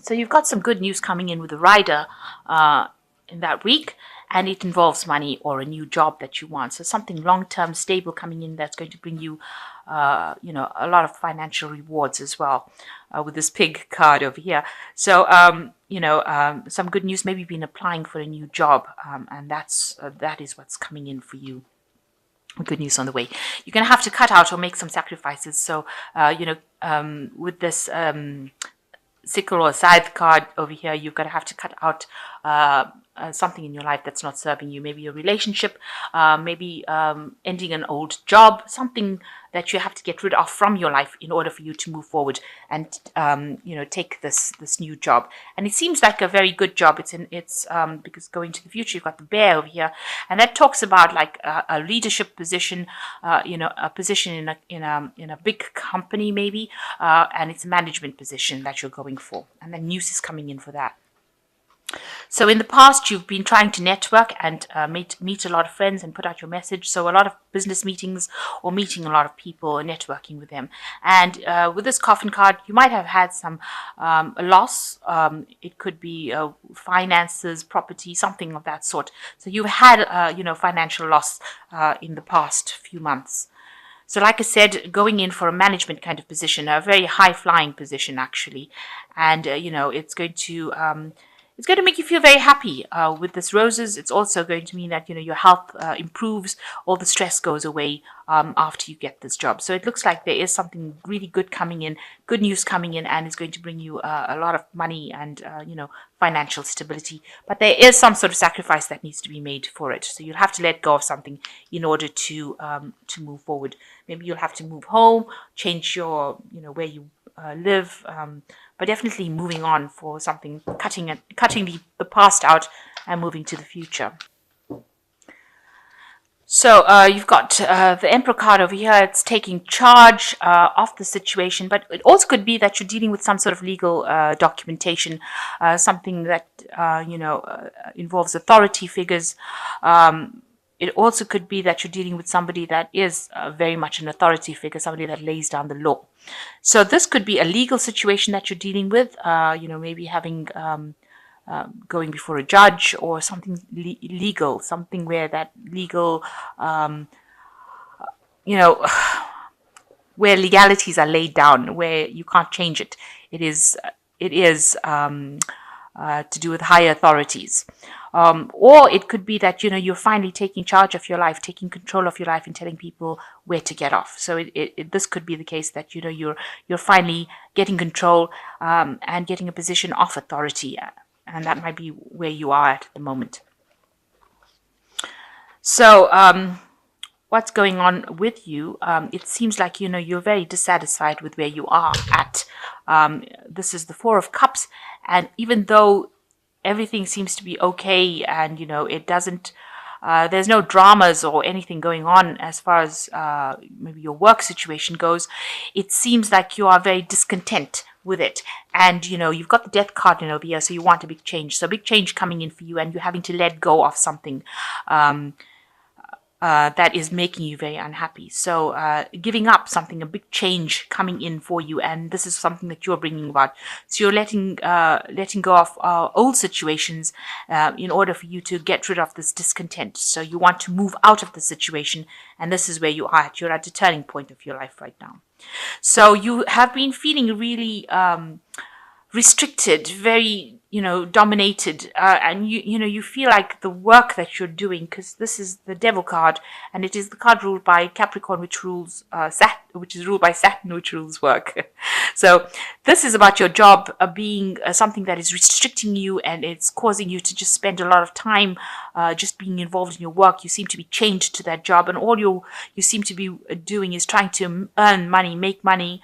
So you've got some good news coming in with the rider in that week, and it involves money or a new job that you want. So something long-term, stable coming in that's going to bring you, a lot of financial rewards as well. With this pig card over here, so some good news. Maybe you've been applying for a new job, and that is what's coming in for you. Good news on the way. You're going to have to cut out or make some sacrifices. So, with this sickle or scythe card over here, you're going to have to cut out something in your life that's not serving you. Maybe a relationship, maybe ending an old job, something that you have to get rid of from your life in order for you to move forward and take this new job. And it seems like a very good job. It's because going to the future, you've got the bear over here, and that talks about like a leadership position, a position in a big company maybe, and it's a management position that you're going for, and then news is coming in for that. So in the past, you've been trying to network and meet a lot of friends and put out your message. So a lot of business meetings or meeting a lot of people and networking with them. And with this coffin card, you might have had some loss. It could be finances, property, something of that sort. So you've had financial loss in the past few months. So like I said, going in for a management kind of position, a very high-flying position actually, and it's going to make you feel very happy with this roses. It's also going to mean that your health improves, all the stress goes away after you get this job. So it looks like there is something really good coming in, good news coming in, and it's going to bring you a lot of money and financial stability. But there is some sort of sacrifice that needs to be made for it. So you'll have to let go of something in order to move forward. Maybe you'll have to move home, change your where you live, but definitely moving on for something, cutting the past out and moving to the future. So you've got the Emperor card over here. It's taking charge of the situation, but it also could be that you're dealing with some sort of legal documentation, something that involves authority figures. It also could be that you're dealing with somebody that is very much an authority figure, somebody that lays down the law. So this could be a legal situation that you're dealing with, maybe having going before a judge or something legal, something where that legal, where legalities are laid down, where you can't change it. It is to do with higher authorities. Or it could be that you're finally taking charge of your life, taking control of your life, and telling people where to get off. So this could be the case that you're finally getting control and getting a position of authority, and that might be where you are at the moment. So what's going on with you? It seems like you're very dissatisfied with where you are at. This is the Four of Cups, and even though everything seems to be okay, and it doesn't. There's no dramas or anything going on as far as maybe your work situation goes. It seems like you are very discontent with it, and you've got the Death card in over here, so you want a big change. So a big change coming in for you, and you're having to let go of something that is making you very unhappy. So giving up something, a big change coming in for you, and this is something that you're bringing about. So you're letting go of old situations in order for you to get rid of this discontent. So you want to move out of the situation, and this is where you are at. You're at the turning point of your life right now. So you have been feeling really restricted, very dominated, and you feel like the work that you're doing, because this is the Devil card, and it is the card ruled by Capricorn, which rules which is ruled by Saturn, which rules work. So this is about your job being something that is restricting you, and it's causing you to just spend a lot of time just being involved in your work. You seem to be chained to that job, and all you seem to be doing is trying to earn money, make money.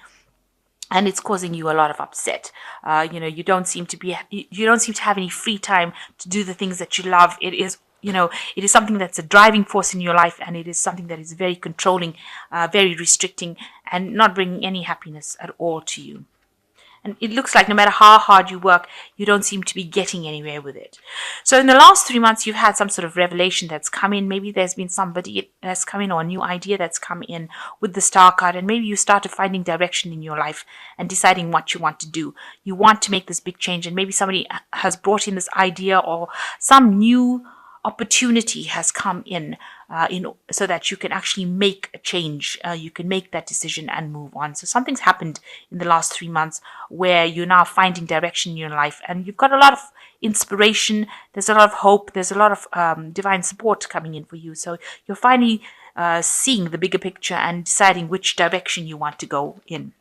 And it's causing you a lot of upset. You don't seem to have any free time to do the things that you love. It is something that's a driving force in your life, and it is something that is very controlling, very restricting, and not bringing any happiness at all to you. And it looks like no matter how hard you work, you don't seem to be getting anywhere with it. So in the last 3 months, you've had some sort of revelation that's come in. Maybe there's been somebody that's come in, or a new idea that's come in with the star card. And maybe you started finding direction in your life and deciding what you want to do. You want to make this big change, and maybe somebody has brought in this idea, or some new opportunity has come in, so that you can actually make a change. You can make that decision and move on. So something's happened in the last 3 months where you're now finding direction in your life, and you've got a lot of inspiration. There's a lot of hope. There's a lot of divine support coming in for you. So you're finally seeing the bigger picture and deciding which direction you want to go in.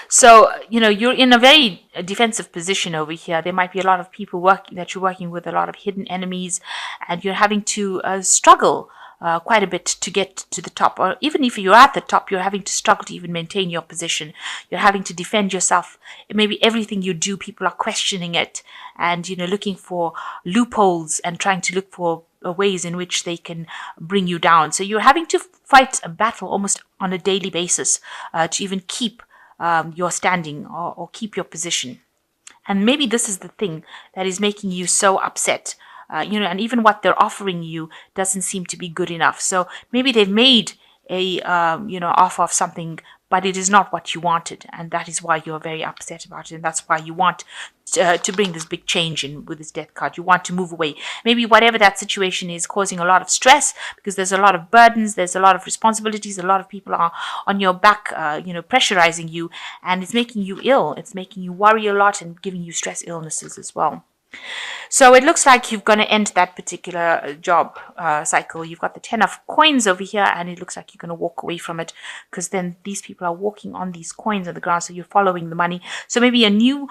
So, you're in a very defensive position over here. There might be a lot of people that you're working with, a lot of hidden enemies, and you're having to struggle quite a bit to get to the top. Or even if you're at the top, you're having to struggle to even maintain your position. You're having to defend yourself. Maybe everything you do, people are questioning it, and, looking for loopholes and trying to look for ways in which they can bring you down. So you're having to fight a battle almost on a daily basis to even keep your standing, or keep your position. And maybe this is the thing that is making you so upset. And even what they're offering you doesn't seem to be good enough. So maybe they've made a offer of something, but it is not what you wanted, and that is why you're very upset about it, and that's why you want to bring this big change in with this death card. You want to move away. Maybe whatever that situation is causing a lot of stress, because there's a lot of burdens, there's a lot of responsibilities, a lot of people are on your back, pressurizing you, and it's making you ill. It's making you worry a lot and giving you stress illnesses as well. So it looks like you're going to end that particular job cycle. You've got the 10 of coins over here, and it looks like you're going to walk away from it, because then these people are walking on these coins on the ground, so you're following the money. So maybe a new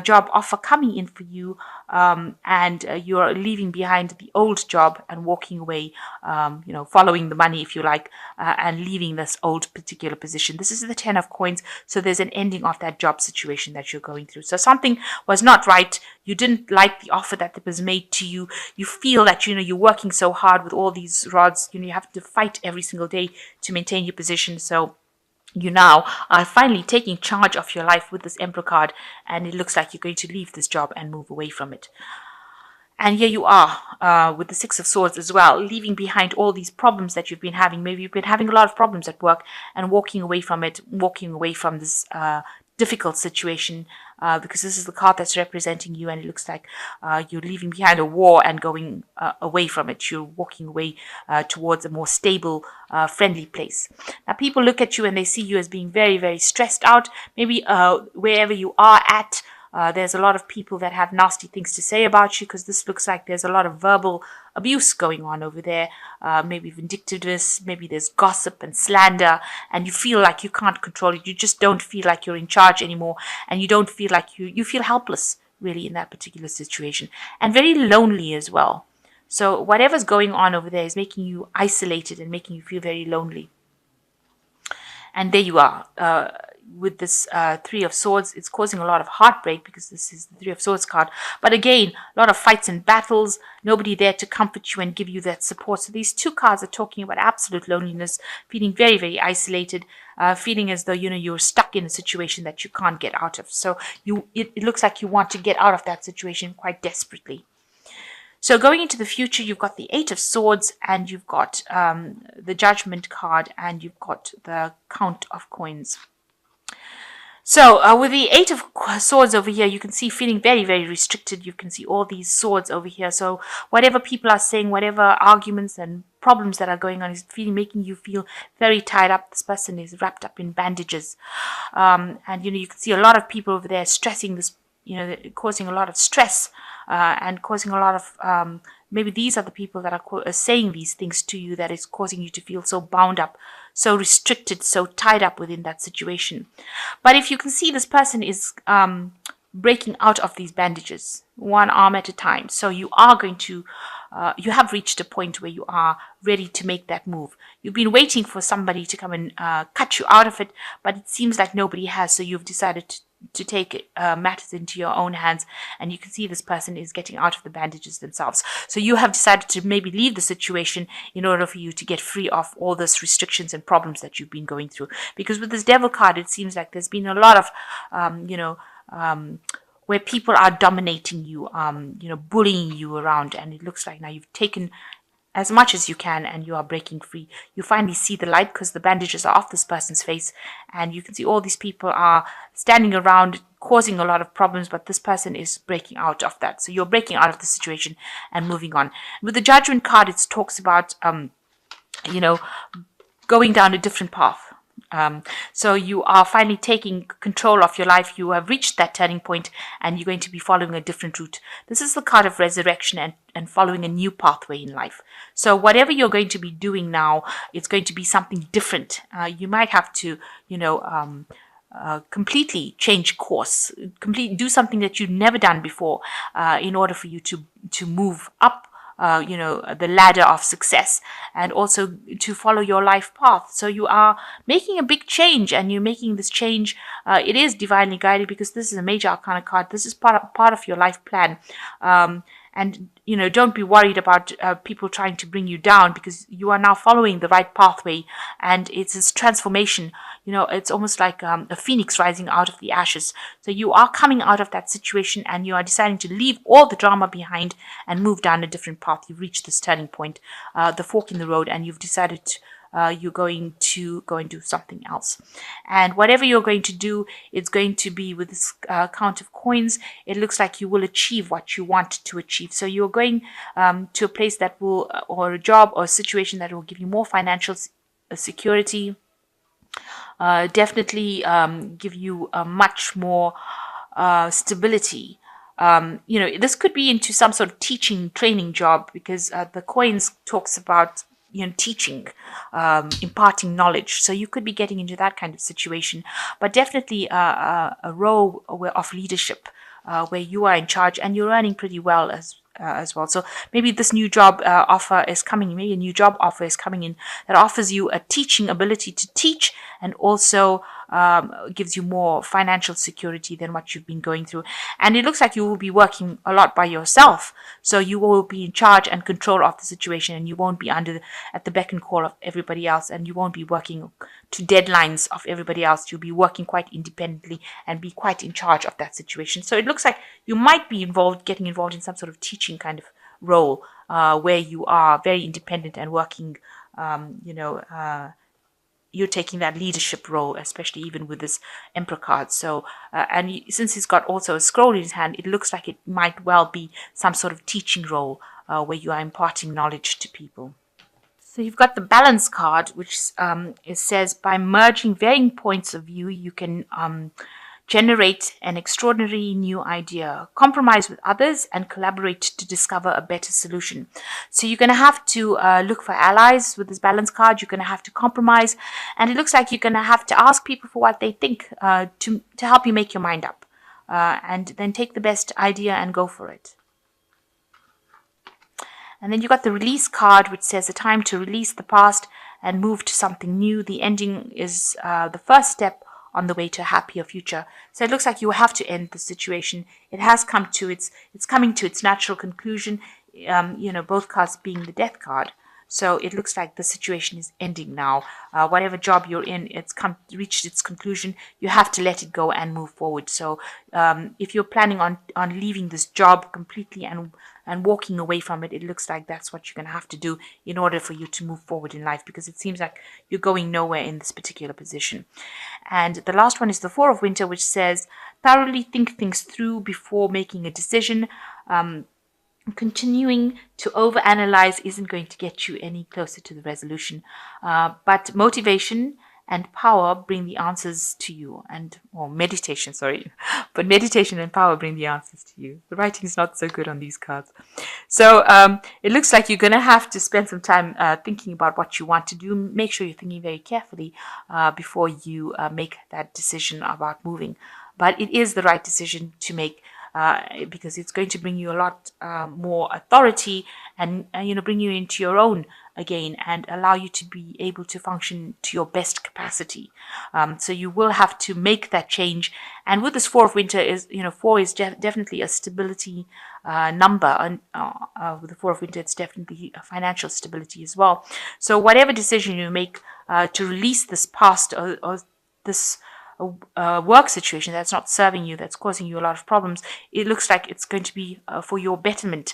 job offer coming in for you, and you're leaving behind the old job and walking away, following the money, if you like, and leaving this old particular position. This is the 10 of coins, so there's an ending of that job situation that you're going through. So something was not right. You didn't like the offer that was made to you. You feel that, you're working so hard with all these rods. You have to fight every single day to maintain your position. So you now are finally taking charge of your life with this Emperor card, and it looks like you're going to leave this job and move away from it. And here you are with the Six of Swords as well, leaving behind all these problems that you've been having. Maybe you've been having a lot of problems at work and walking away from it, walking away from this difficult situation, because this is the card that's representing you, and it looks like you're leaving behind a war and going away from it. You're walking away towards a more stable, friendly place. Now, people look at you and they see you as being very, very stressed out. Maybe wherever you are at, there's a lot of people that have nasty things to say about you, because this looks like there's a lot of verbal abuse going on over there. Maybe vindictiveness, maybe there's gossip and slander, and you feel like you can't control it. You just don't feel like you're in charge anymore, and you don't feel like you feel helpless, really, in that particular situation, and very lonely as well. So whatever's going on over there is making you isolated and making you feel very lonely. And there you are. With this Three of Swords, it's causing a lot of heartbreak, because this is the Three of Swords card. But again, a lot of fights and battles, nobody there to comfort you and give you that support. So these two cards are talking about absolute loneliness, feeling very, very isolated, feeling as though, you're stuck in a situation that you can't get out of. So it looks like you want to get out of that situation quite desperately. So going into the future, you've got the Eight of Swords, and you've got the Judgment card, and you've got the Count of Coins. So with the Eight of Swords over here, you can see feeling very, very restricted. You can see all these swords over here. So whatever people are saying, whatever arguments and problems that are going on is making you feel very tied up. This person is wrapped up in bandages. And, you can see a lot of people over there stressing this, causing a lot of stress and causing a lot of, maybe these are the people that are saying these things to you, that is causing you to feel so bound up, so restricted, so tied up within that situation. But if you can see, this person is breaking out of these bandages, one arm at a time. So you are going to, you have reached a point where you are ready to make that move. You've been waiting for somebody to come and cut you out of it, but it seems like nobody has. So you've decided take matters into your own hands, and you can see this person is getting out of the bandages themselves. So you have decided to maybe leave the situation in order for you to get free of all those restrictions and problems that you've been going through. Because with this devil card, it seems like there's been a lot of where people are dominating you, bullying you around, and it looks like now you've taken as much as you can and you are breaking free. You finally see the light because the bandages are off this person's face, and you can see all these people are standing around causing a lot of problems, but this person is breaking out of that. So you're breaking out of the situation and moving on. With the Judgment card, it talks about going down a different path. So you are finally taking control of your life. You have reached that turning point and you're going to be following a different route. This is the card of resurrection and following a new pathway in life. So whatever you're going to be doing now, it's going to be something different. You might have to, completely change course, do something that you've never done before in order for you to move up the ladder of success, and also to follow your life path. So you are making a big change, and you're making this change. It is divinely guided because this is a major arcana card. This is part of your life plan. And don't be worried about people trying to bring you down, because you are now following the right pathway, and it's this transformation. It's almost like a phoenix rising out of the ashes. So you are coming out of that situation, and you are deciding to leave all the drama behind and move down a different path. You've reached this turning point, the fork in the road, and you've decided you're going to go and do something else. And whatever you're going to do, it's going to be with this count of coins. It looks like you will achieve what you want to achieve. So you're going to a place that will, or a job or a situation that will give you more financial security, definitely give you a much more stability. This could be into some sort of teaching, training job, because the coins talks about teaching, imparting knowledge. So you could be getting into that kind of situation, but definitely a role of leadership where you are in charge and you're earning pretty well as well. So maybe this new job offer is coming. Maybe a new job offer is coming in that offers you a teaching ability to teach, and also gives you more financial security than what you've been going through. And it looks like you will be working a lot by yourself. So you will be in charge and control of the situation, and you won't be at the beck and call of everybody else, and you won't be working to deadlines of everybody else. You'll be working quite independently and be quite in charge of that situation. So it looks like you might be getting involved in some sort of teaching kind of role where you are very independent and working, you're taking that leadership role, especially even with this Emperor card. So, and since he's got also a scroll in his hand, it looks like it might well be some sort of teaching role where you are imparting knowledge to people. So you've got the Balance card, which it says, by merging varying points of view, you can generate an extraordinary new idea, compromise with others, and collaborate to discover a better solution. So you're going to have to look for allies with this Balance card. You're going to have to compromise, and it looks like you're going to have to ask people for what they think to help you make your mind up, and then take the best idea and go for it. And then you got the Release card, which says a time to release the past and move to something new. The ending is the first step on the way to a happier future. So it looks like you have to end the situation. It has come to it's coming to its natural conclusion. Both cards being the Death card. So it looks like the situation is ending now. Whatever job you're in, it's reached its conclusion. You have to let it go and move forward. So if you're planning on leaving this job completely and walking away from it, it looks like that's what you're going to have to do in order for you to move forward in life, because it seems like you're going nowhere in this particular position. And the last one is the Four of Winter, which says, thoroughly think things through before making a decision. Continuing to overanalyze isn't going to get you any closer to the resolution, but motivation and power bring the answers to you, meditation and power bring the answers to you. The writing is not so good on these cards. So it looks like you're going to have to spend some time thinking about what you want to do. Make sure you're thinking very carefully before you make that decision about moving. But it is the right decision to make, because it's going to bring you a lot more authority and bring you into your own again and allow you to be able to function to your best capacity. So you will have to make that change. And with this Four of Winter is, 4 is definitely a stability number. And with the Four of Winter, it's definitely a financial stability as well. So whatever decision you make to release this past or this work situation that's not serving you, that's causing you a lot of problems, it looks like it's going to be for your betterment,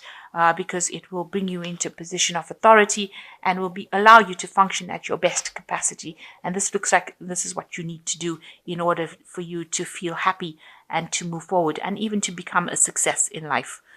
because it will bring you into a position of authority and will allow you to function at your best capacity. And this looks like this is what you need to do in order for you to feel happy and to move forward and even to become a success in life.